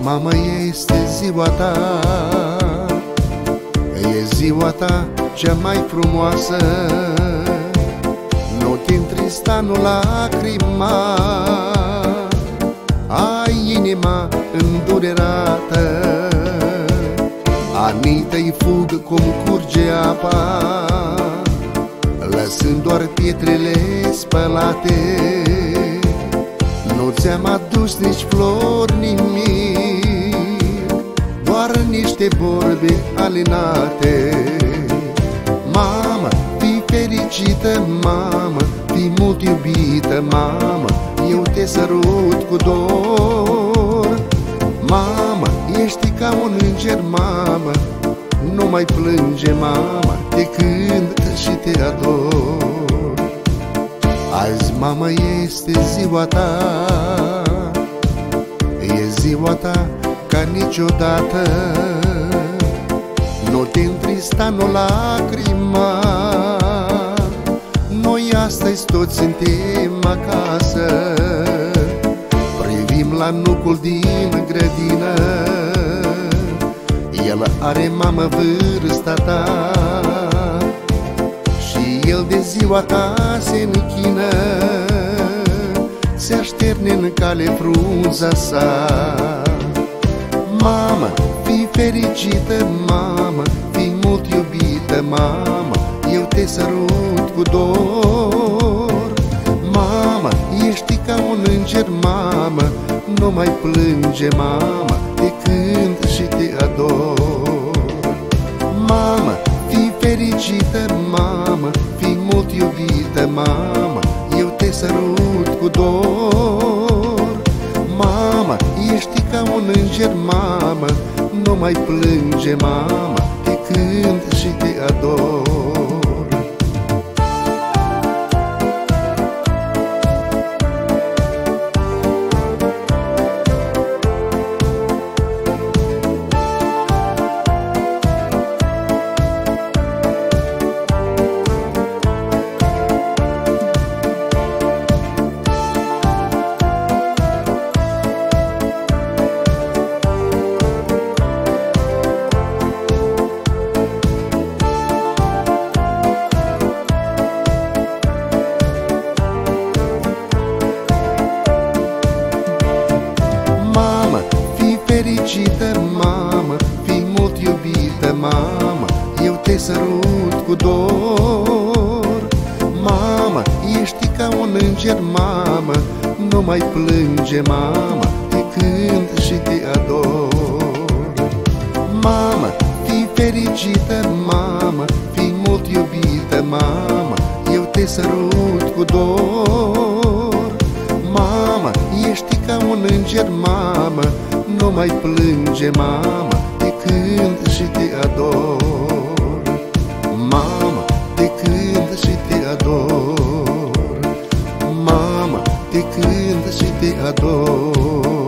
mamă, este ziua ta, e ziua ta cea mai frumoasă. Nu te întrista, nu lacrima, ai inima îndurerată. Anii tăi fug cum curge apa, lăsând doar pietrele spălate. Nu ți-am adus nici flori, nimic, doar niște vorbe alinate. Mamă, fii fericită, mamă, fii mult iubită, mamă, eu te sărut cu dor. Mamă, ești ca un înger, mamă, nu mai plânge, mamă, te cânt și te ador. Azi, mamă, este ziua ta, e ziua ta ca niciodată. Nu te întrista, nu lacrima, noi astăzi toți suntem acasă. Privim la nucul din grădină, el are, mamă, vârsta ta, și el de ziua ta se închină, se așterne în cale frunza sa. Mamă, fii fericită, mamă, fii mult iubită, mamă, eu te sărut cu dor. Mamă, ești ca un înger, mamă, nu mai plânge, mamă, te cânt și te ador. Mamă, fii fericită, mamă, fii mult iubită, mamă, eu te sărut cu dor. Mamă, ești ca un înger, mamă, nu mai plânge, mamă, te cânt și te ador. Fericită, mamă, fii mult iubită, mamă, eu te sărut cu dor. Mamă, ești ca un înger, mamă, nu mai plânge, mamă, te cânt și te ador. Mamă, fii fericită, mamă, fii mult iubită, mamă, eu te sărut cu dor. Mamă, ești ca un înger, mamă, nu mai plânge, mamă, te cânt și te ador. Mamă, te cânt și te ador. Mamă, te cânt și te ador.